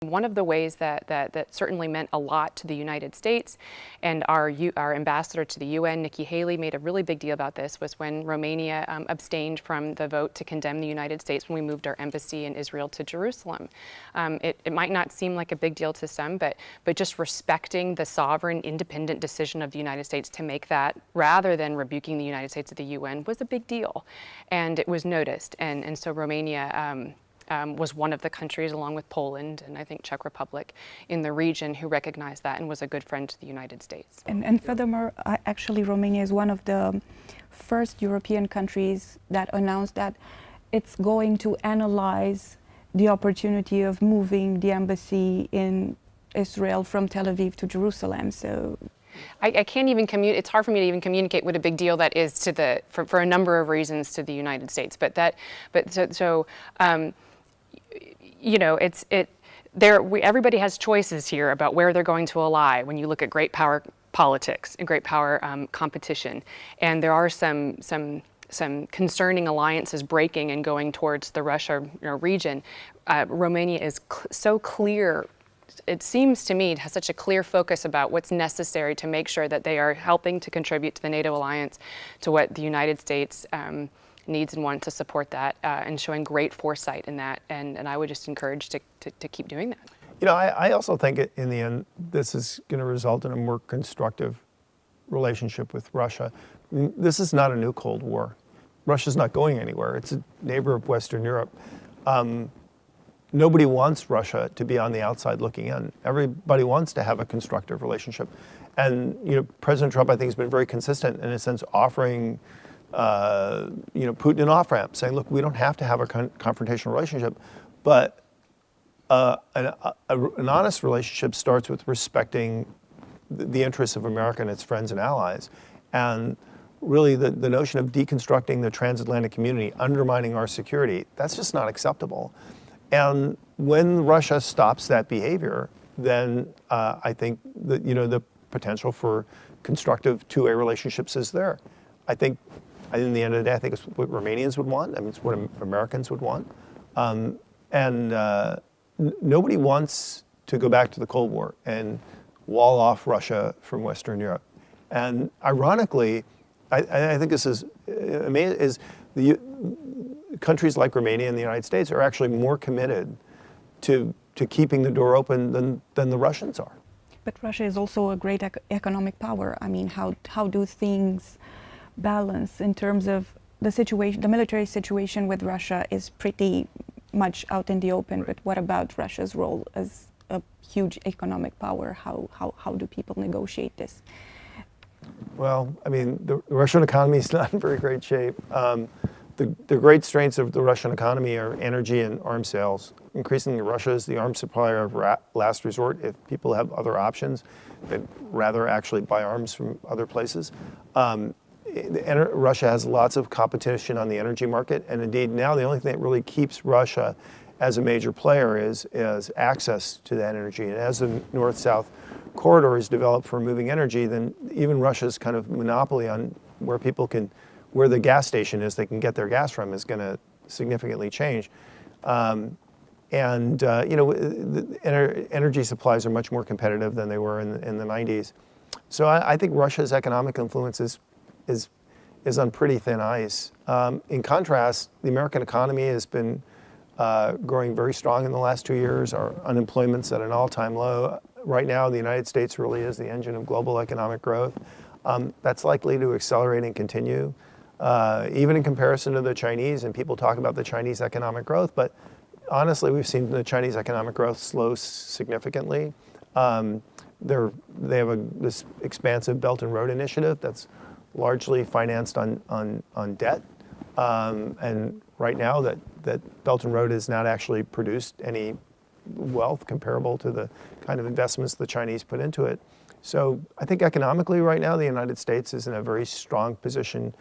One of the ways that certainly meant a lot to the United States, and our ambassador to the UN, Nikki Haley, made a really big deal about this, was when Romania abstained from the vote to condemn the United States when we moved our embassy in Israel to Jerusalem. It might not seem like a big deal to some, but just respecting the sovereign, independent decision of the United States to make that, rather than rebuking the United States at the UN, was a big deal. And it was noticed. And so Romania was one of the countries, along with Poland and I think Czech Republic, in the region who recognized that and was a good friend to the United States. And furthermore, actually Romania is one of the first European countries that announced that it's going to analyze the opportunity of moving the embassy in Israel from Tel Aviv to Jerusalem. So I can't even it's hard for me to even communicate what a big deal that is to for a number of reasons to the United States. You know, everybody has choices here about where they're going to ally when you look at great power politics and great power competition. And there are some concerning alliances breaking and going towards the Russia region. Romania is so clear. It seems to me it has such a clear focus about what's necessary to make sure that they are helping to contribute to the NATO alliance, to what the United States needs and wants to support that, and showing great foresight in that. And I would just encourage to keep doing that. You know, I also think in the end, this is going to result in a more constructive relationship with Russia. I mean, this is not a new Cold War. Russia's not going anywhere. It's a neighbor of Western Europe. Nobody wants Russia to be on the outside looking in. Everybody wants to have a constructive relationship. And, you know, President Trump, I think, has been very consistent in a sense, offering Putin an off-ramp, saying, look, we don't have to have a confrontational relationship, but an honest relationship starts with respecting the interests of America and its friends and allies. And really the notion of deconstructing the transatlantic community, undermining our security, that's just not acceptable. And when Russia stops that behavior, then I think that, you know, the potential for constructive two-way relationships is there. I think in the end of the day, I think it's what Romanians would want. I mean, it's what Americans would want. Nobody wants to go back to the Cold War and wall off Russia from Western Europe. And ironically, I think this is amazing, countries like Romania and the United States are actually more committed to keeping the door open than the Russians are. But Russia is also a great economic power. I mean, how do things balance in terms of the situation? The military situation with Russia is pretty much out in the open, but what about Russia's role as a huge economic power? How do people negotiate this? Well, I mean, the Russian economy is not in very great shape. The great strengths of the Russian economy are energy and arms sales. Increasingly, Russia is the arms supplier of last resort. If people have other options, they'd rather actually buy arms from other places. Russia has lots of competition on the energy market, and indeed now the only thing that really keeps Russia as a major player is access to that energy. And as the north-south corridor is developed for moving energy, then even Russia's kind of monopoly on where the gas station is they can get their gas from is going to significantly change. Energy supplies are much more competitive than they were in the 90s. So I think Russia's economic influence is on pretty thin ice. In contrast, the American economy has been growing very strong in the last 2 years. Our unemployment's at an all-time low. Right now, the United States really is the engine of global economic growth. That's likely to accelerate and continue, even in comparison to the Chinese. And people talk about the Chinese economic growth, but honestly, we've seen the Chinese economic growth slow significantly. They have this expansive Belt and Road Initiative that's largely financed on debt. And right now, that Belt and Road has not actually produced any wealth comparable to the kind of investments the Chinese put into it. So I think economically right now, the United States is in a very strong position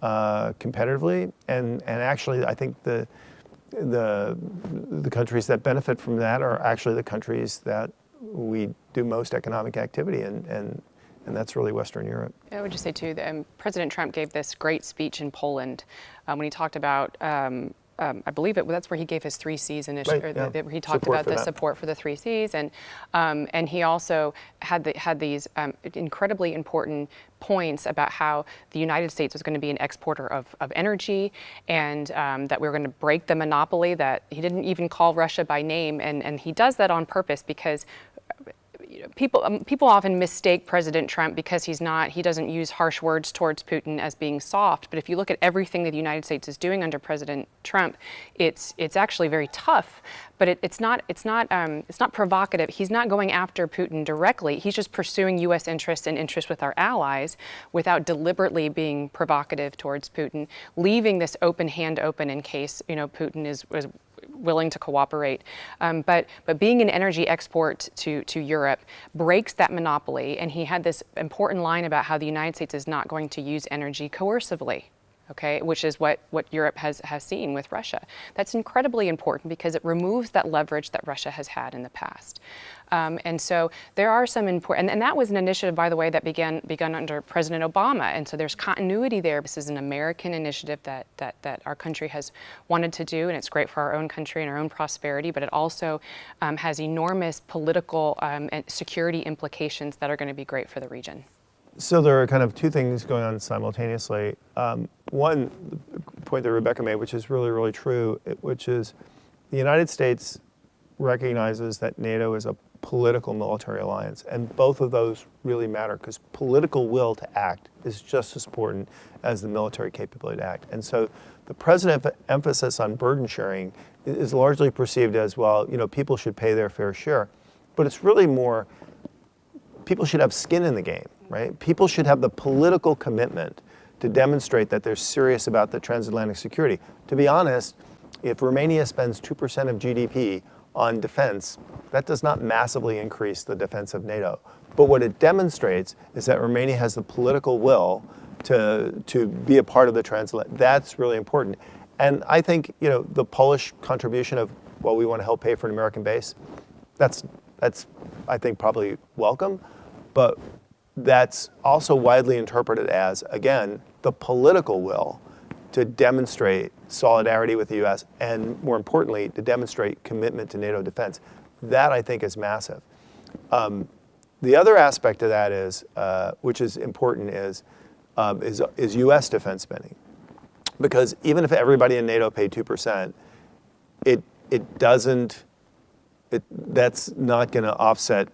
competitively. And actually, I think the countries that benefit from that are actually the countries that we do most economic activity in, and that's really Western Europe. I would just say too, that President Trump gave this great speech in Poland when he talked about I believe that's where he gave his 3 C's initiative. Right, yeah. He talked Support about for the that. support for the 3 C's, and he also had these incredibly important points about how the United States was going to be an exporter of energy, and that we were going to break the monopoly. That he didn't even call Russia by name, and he does that on purpose because people often mistake President Trump because he doesn't use harsh words towards Putin as being soft. But if you look at everything that the United States is doing under President Trump, it's actually very tough. But it's not provocative. He's not going after Putin directly. He's just pursuing U.S. interests and interests with our allies without deliberately being provocative towards Putin, leaving this open hand open in case Putin is willing to cooperate. But being an energy export to Europe breaks that monopoly, and he had this important line about how the United States is not going to use energy coercively. Okay, which is what Europe has seen with Russia. That's incredibly important because it removes that leverage that Russia has had in the past. And so there are some important, and that was an initiative, by the way, that begun under President Obama. And so there's continuity there. This is an American initiative that our country has wanted to do, and it's great for our own country and our own prosperity, but it also has enormous political and security implications that are going to be great for the region. So there are kind of 2 things going on simultaneously. One, the point that Rebeccah made, which is really, really true, which is the United States recognizes that NATO is a political military alliance, and both of those really matter because political will to act is just as important as the military capability to act. And so the president's emphasis on burden sharing is largely perceived as, well, people should pay their fair share, but it's really more, people should have skin in the game. Right? People should have the political commitment to demonstrate that they're serious about the transatlantic security. To be honest, if Romania spends 2% of GDP on defense, that does not massively increase the defense of NATO. But what it demonstrates is that Romania has the political will to be a part of the transatlantic. That's really important. And I think the Polish contribution of, well, we want to help pay for an American base, that's I think probably welcome, but that's also widely interpreted as, again, the political will to demonstrate solidarity with the U.S. and, more importantly, to demonstrate commitment to NATO defense. That, I think, is massive. The other aspect of that is, which is important, is U.S. defense spending. Because even if everybody in NATO paid 2%, that's not going to offset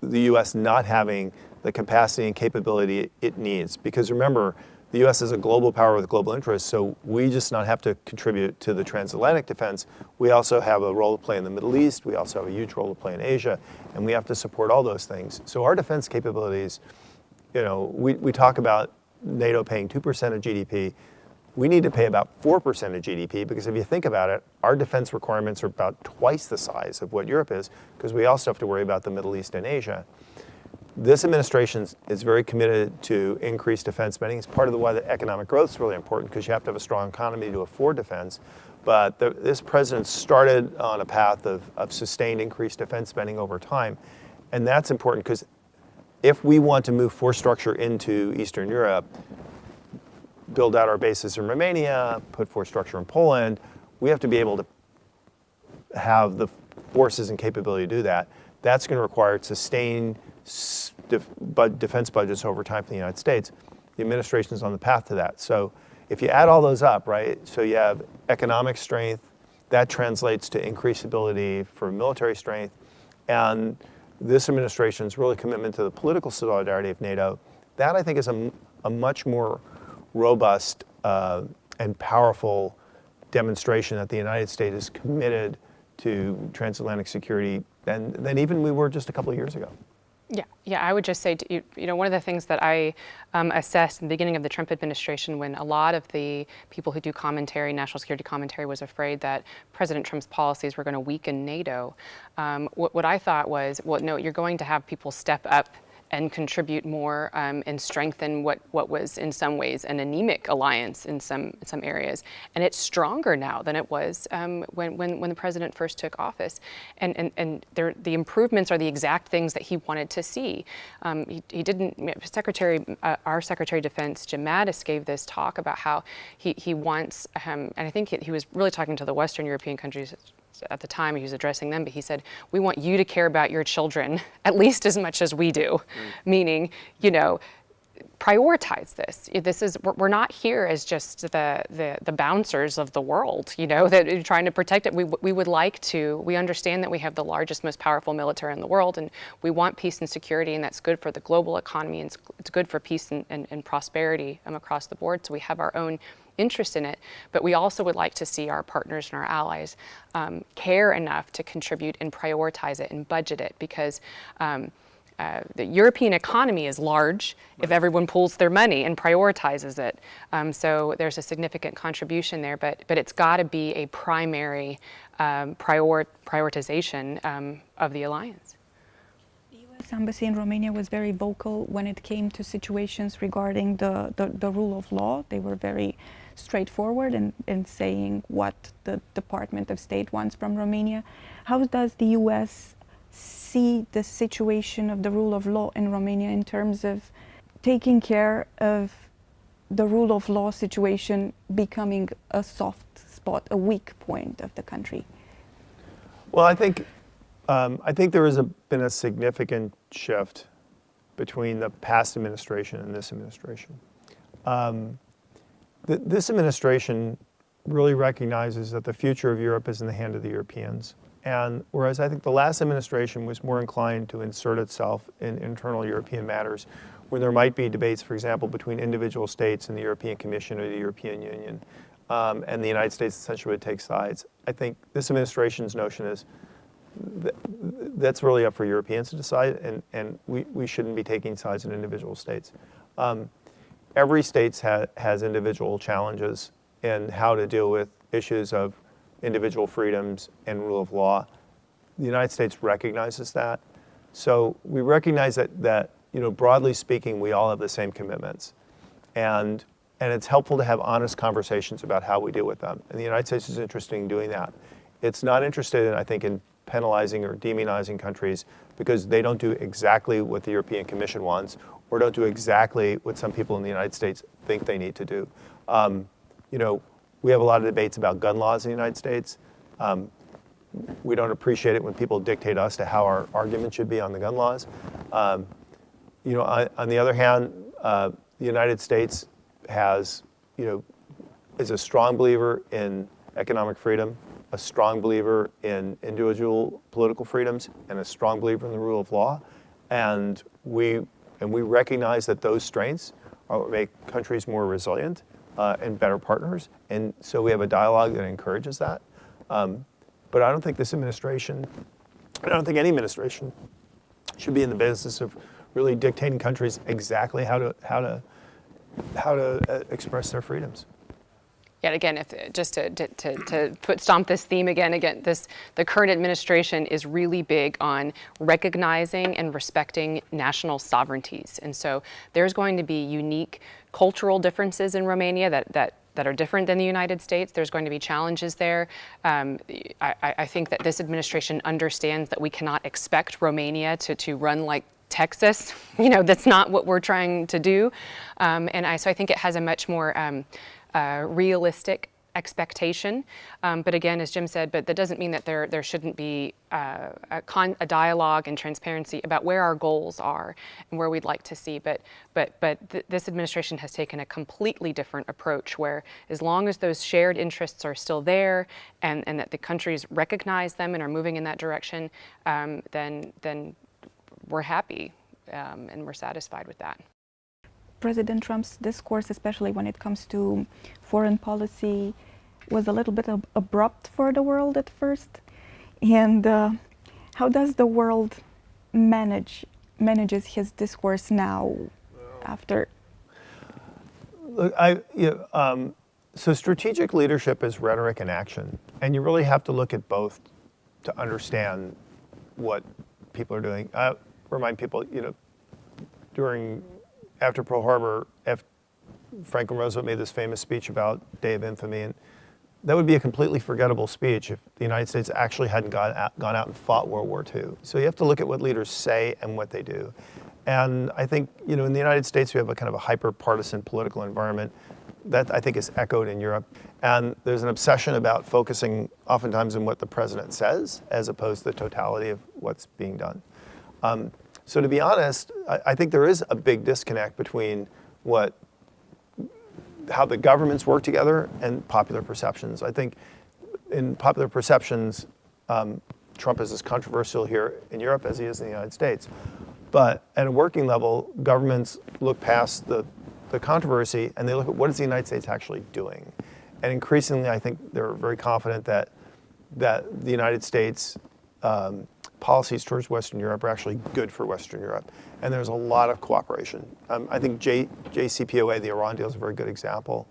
the U.S. not having the capacity and capability it needs. Because remember, the U.S. is a global power with global interests, so we just not have to contribute to the transatlantic defense. We also have a role to play in the Middle East. We also have a huge role to play in Asia, and we have to support all those things. So our defense capabilities, we talk about NATO paying 2% of GDP. We need to pay about 4% of GDP, because if you think about it, our defense requirements are about twice the size of what Europe is, because we also have to worry about the Middle East and Asia. This administration is very committed to increased defense spending. It's part of why the economic growth is really important, because you have to have a strong economy to afford defense. But this president started on a path of sustained increased defense spending over time. And that's important because if we want to move force structure into Eastern Europe, build out our bases in Romania, put force structure in Poland, we have to be able to have the forces and capability to do that. That's going to require sustained defense budgets over time for the United States. The administration is on the path to that. So if you add all those up, right, so you have economic strength, that translates to increased ability for military strength, and this administration's really commitment to the political solidarity of NATO, that I think is a much more robust and powerful demonstration that the United States is committed to transatlantic security than even we were just a couple of years ago. Yeah, I would just say, one of the things that I assessed in the beginning of the Trump administration, when a lot of the people who do commentary, national security commentary, was afraid that President Trump's policies were going to weaken NATO, what I thought was, well, no, you're going to have people step up and contribute more and strengthen what was in some ways an anemic alliance in some areas. And it's stronger now than it was when the president first took office. And the improvements are the exact things that he wanted to see. He didn't. Our Secretary of Defense, Jim Mattis, gave this talk about how he wants, and I think he was really talking to the Western European countries at the time. He was addressing them, but he said, we want you to care about your children at least as much as we do, meaning, you know, prioritize this. We're not here as just the bouncers of the world, you know, that are trying to protect it. We would like to. We understand that we have the largest, most powerful military in the world, and we want peace and security, and that's good for the global economy, and it's good for peace and prosperity across the board. So we have our own interest in it, but we also would like to see our partners and our allies care enough to contribute and prioritize it and budget it, because the European economy is large if everyone pools their money and prioritizes it. So there's a significant contribution there, but it's got to be a primary prioritization of the alliance. The U.S. Embassy in Romania was very vocal when it came to situations regarding the rule of law. They were very straightforward in saying what the Department of State wants from Romania. How does the U.S. see the situation of the rule of law in Romania in terms of taking care of the rule of law situation becoming a soft spot, a weak point of the country? Well, I think there has been a significant shift between the past administration and this administration. This administration really recognizes that the future of Europe is in the hand of the Europeans. And whereas I think the last administration was more inclined to insert itself in internal European matters, where there might be debates, for example, between individual states and the European Commission or the European Union, and the United States essentially would take sides. I think this administration's notion is that's really up for Europeans to decide, and we shouldn't be taking sides in individual states. Every state has individual challenges in how to deal with issues of individual freedoms and rule of law. The United States recognizes that. So we recognize that you know, broadly speaking, we all have the same commitments. And it's helpful to have honest conversations about how we deal with them. And the United States is interested in doing that. It's not interested in, I think, in penalizing or demonizing countries because they don't do exactly what the European Commission wants or don't do exactly what some people in the United States think they need to do. You know, we have a lot of debates about gun laws in the United States. We don't appreciate it when people dictate us to how our argument should be on the gun laws. You know, on the other hand, the United States has, you know, is a strong believer in economic freedom, a strong believer in individual political freedoms, and a strong believer in the rule of law. And we recognize that those strengths are what make countries more resilient and better partners. And so we have a dialogue that encourages that. But I don't think this administration, I don't think any administration should be in the business of really dictating countries exactly how to express their freedoms. Yeah, again, just to stomp this theme again, the current administration is really big on recognizing and respecting national sovereignties. And so there's going to be unique cultural differences in Romania that are different than the United States. There's going to be challenges there. I think that this administration understands that we cannot expect Romania to run like Texas. You know, that's not what we're trying to do. So I think it has a much more realistic expectation. But again, as Jim said, but that doesn't mean that there shouldn't be a dialogue and transparency about where our goals are and where we'd like to see. But this administration has taken a completely different approach where as long as those shared interests are still there and that the countries recognize them and are moving in that direction, then we're happy and we're satisfied with that. President Trump's discourse, especially when it comes to foreign policy, was a little bit abrupt for the world at first. And how does the world manages his discourse now after? Look, so strategic leadership is rhetoric and action, and you really have to look at both to understand what people are doing. I remind people, you know, after Pearl Harbor, Franklin Roosevelt made this famous speech about Day of Infamy, and that would be a completely forgettable speech if the United States actually hadn't gone out and fought World War II. So you have to look at what leaders say and what they do. And I think, in the United States, we have a kind of a hyper-partisan political environment that I think is echoed in Europe. And there's an obsession about focusing oftentimes on what the president says as opposed to the totality of what's being done. So to be honest, I think there is a big disconnect between how the governments work together and popular perceptions. I think in popular perceptions, Trump is as controversial here in Europe as he is in the United States. But at a working level, governments look past the controversy and they look at what is the United States actually doing. And increasingly, I think they're very confident that the United States policies towards Western Europe are actually good for Western Europe. And there's a lot of cooperation. I think JCPOA, the Iran deal, is a very good example.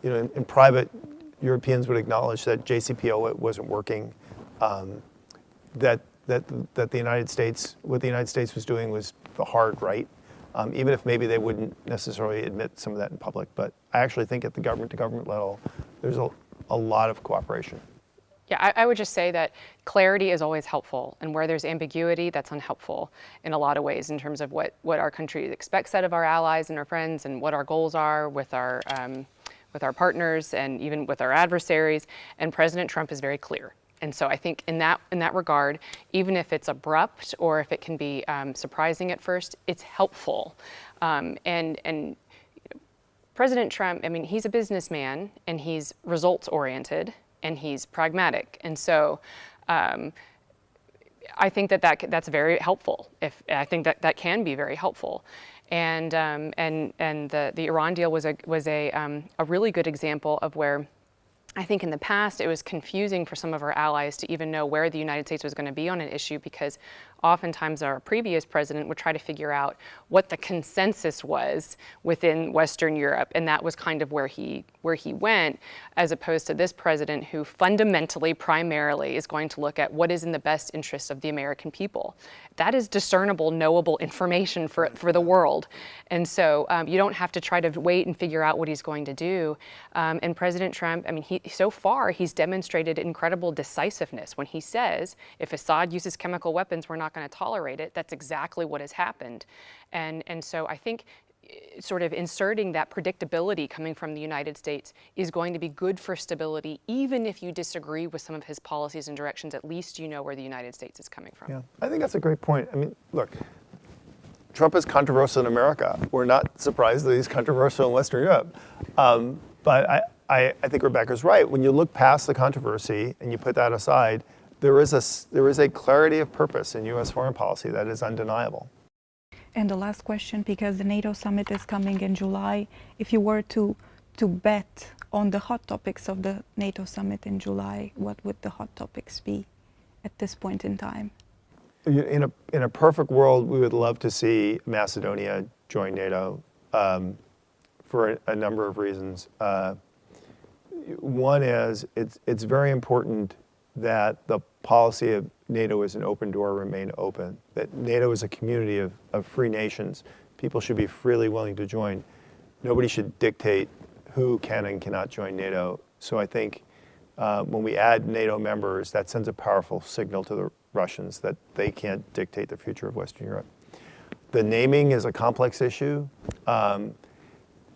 In private, Europeans would acknowledge that JCPOA wasn't working, that the United States, what the United States was doing was the hard right, even if maybe they wouldn't necessarily admit some of that in public. But I actually think at the government-to-government level, there's a lot of cooperation. Yeah, I would just say that clarity is always helpful, and where there's ambiguity, that's unhelpful in a lot of ways in terms of what our country expects out of our allies and our friends, and what our goals are with our partners and even with our adversaries. And President Trump is very clear. And so I think in that regard, even if it's abrupt or if it can be surprising at first, it's helpful. And President Trump, I mean, he's a businessman and he's results oriented. And he's pragmatic, and so I think that's very helpful. I think that can be very helpful, and the Iran deal was a really good example of where I think in the past it was confusing for some of our allies to even know where the United States was going to be on an issue, because oftentimes our previous president would try to figure out what the consensus was within Western Europe, and that was kind of where he went, as opposed to this president who fundamentally, primarily, is going to look at what is in the best interest of the American people. That is discernible, knowable information for the world. And so you don't have to try to wait and figure out what he's going to do. And President Trump, I mean, so far he's demonstrated incredible decisiveness. When he says, if Assad uses chemical weapons, we're not going to tolerate it, that's exactly what has happened. And so I think sort of inserting that predictability coming from the United States is going to be good for stability. Even if you disagree with some of his policies and directions, at least you know where the United States is coming from. Yeah, I think that's a great point. I mean, look, Trump is controversial in America. We're not surprised that he's controversial in Western Europe. But I think Rebecca's right. When you look past the controversy and you put that aside, there is a clarity of purpose in U.S. foreign policy that is undeniable. And the last question, because the NATO summit is coming in July, if you were to bet on the hot topics of the NATO summit in July, what would the hot topics be at this point in time? In a perfect world, we would love to see Macedonia join NATO for a number of reasons. One is it's very important that the policy of NATO as an open door remain open, that NATO is a community of free nations. People should be freely willing to join. Nobody should dictate who can and cannot join NATO. So I think when we add NATO members, that sends a powerful signal to the Russians that they can't dictate the future of Western Europe. The naming is a complex issue. I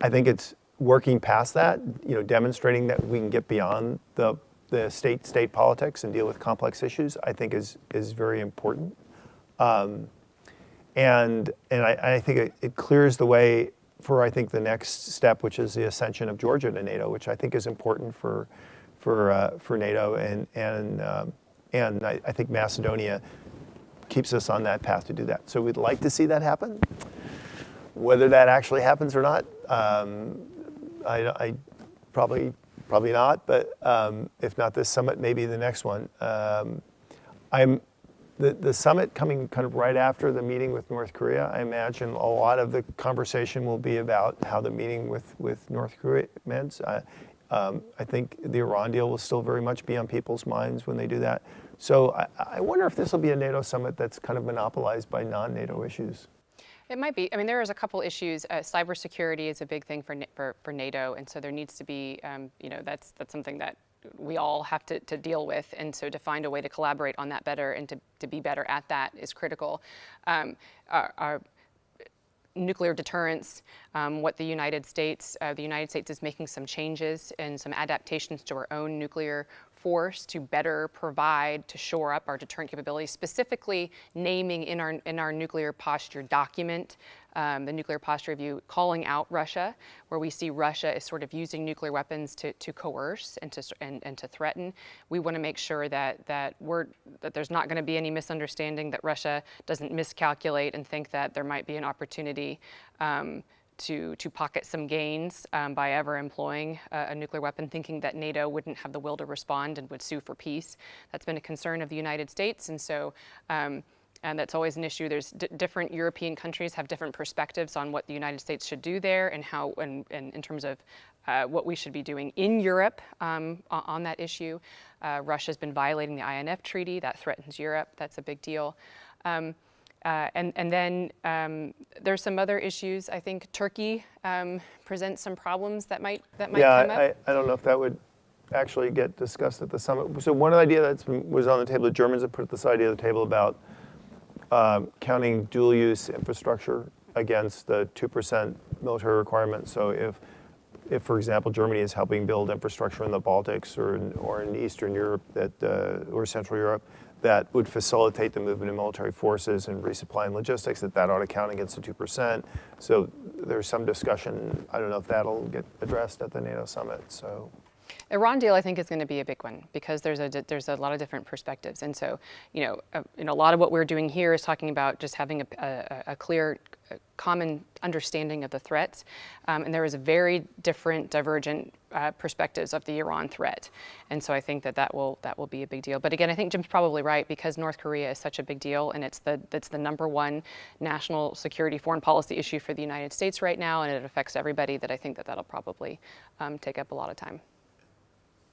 think it's working past that, demonstrating that we can get beyond the state politics and deal with complex issues, I think is very important. And I think it clears the way for, I think, the next step, which is the ascension of Georgia to NATO, which I think is important for NATO. And I think Macedonia keeps us on that path to do that. So we'd like to see that happen. Whether that actually happens or not, I probably not, but if not this summit, maybe the next one. The summit coming kind of right after the meeting with North Korea, I imagine a lot of the conversation will be about how the meeting with North Korea went. I think the Iran deal will still very much be on people's minds when they do that. So I wonder if this will be a NATO summit that's kind of monopolized by non-NATO issues. It might be. I mean, there's a couple issues. Cybersecurity is a big thing for NATO, and so there needs to be, that's something that we all have to deal with, and so to find a way to collaborate on that better and to be better at that is critical. Our nuclear deterrence, what the United States is making some changes and some adaptations to our own nuclear force to better provide, to shore up our deterrent capabilities, specifically naming in our nuclear posture document, the nuclear posture review, calling out Russia, where we see Russia is sort of using nuclear weapons to coerce and to threaten. We want to make sure that there's not going to be any misunderstanding, that Russia doesn't miscalculate and think that there might be an opportunity to pocket some gains by ever employing a nuclear weapon, thinking that NATO wouldn't have the will to respond and would sue for peace. That's been a concern of the United States, and so and that's always an issue. There's different European countries have different perspectives on what the United States should do there, and how, and in terms of what we should be doing in Europe on that issue. Russia's been violating the INF Treaty. That threatens Europe. That's a big deal. And then there's some other issues. I think Turkey presents some problems that might come up. I don't know if that would actually get discussed at the summit. So one idea that was on the table, the Germans have put this idea on the table about counting dual-use infrastructure against the 2% military requirement. So if, for example, Germany is helping build infrastructure in the Baltics or in Eastern Europe or Central Europe, that would facilitate the movement of military forces and resupply and logistics, that ought to count against the 2%. So there's some discussion. I don't know if that'll get addressed at the NATO summit. So. Iran deal, I think, is going to be a big one because there's a lot of different perspectives, and so a lot of what we're doing here is talking about just having a clear, common understanding of the threats, and there is a very different, divergent perspectives of the Iran threat, and so I think that will be a big deal. But again, I think Jim's probably right, because North Korea is such a big deal, and it's the #1 national security foreign policy issue for the United States right now, and it affects everybody. That I think that'll probably take up a lot of time.